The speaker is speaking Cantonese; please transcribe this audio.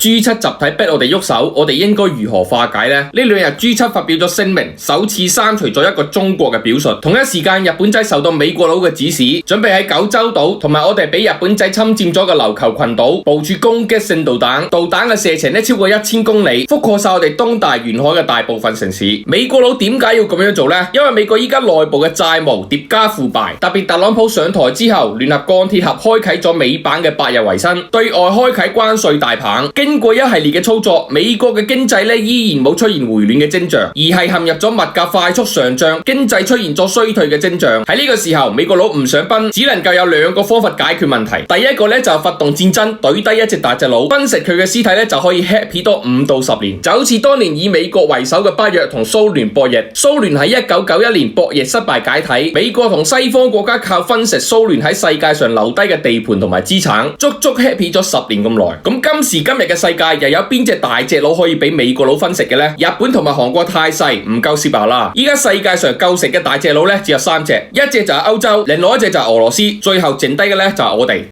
G7 集體逼我哋喐手，我哋應該如何化解呢？呢兩日 G7 發表咗聲明，首次刪除咗一個中國嘅表述。同一時間，日本仔受到美國佬嘅指使，準備喺九州島同埋我哋俾日本仔侵佔咗嘅琉球群島部署攻擊性導彈，導彈嘅射程咧超過1000公里，覆蓋晒我哋東大沿海嘅大部分城市。美國佬點解要咁樣做呢？因為美國依家內部嘅債務疊加腐敗，特別特朗普上台之後，聯合鋼鐵俠開啟咗美版嘅百日維新，對外開啟關稅大棒。經過一系列嘅操作，美國嘅經濟咧依然冇出現回暖嘅徵象，而係陷入咗物價快速上漲、經濟出現咗衰退嘅徵象。喺呢個時候，美國佬唔想崩，只能夠有兩個方法解決問題。第一個咧就係發動戰爭，懟低一隻大隻佬，分食佢嘅屍體咧就可以 happy 多5到10年，就好似當年以美國為首嘅北約同蘇聯博弈，蘇聯喺1991年博弈失敗解體，美國同西方國家靠分食蘇聯喺世界上留低嘅地盤同埋資產，足足 happy 咗10年咁耐。咁今時今日嘅世界又有邊隻大隻佬可以俾美國佬分食嘅呢？日本同埋韓國太細，唔夠攝牙啦。依家世界上夠食嘅大隻佬咧只有3隻，一隻就係歐洲，另外一隻就係俄羅斯，最後剩低嘅咧就係我哋。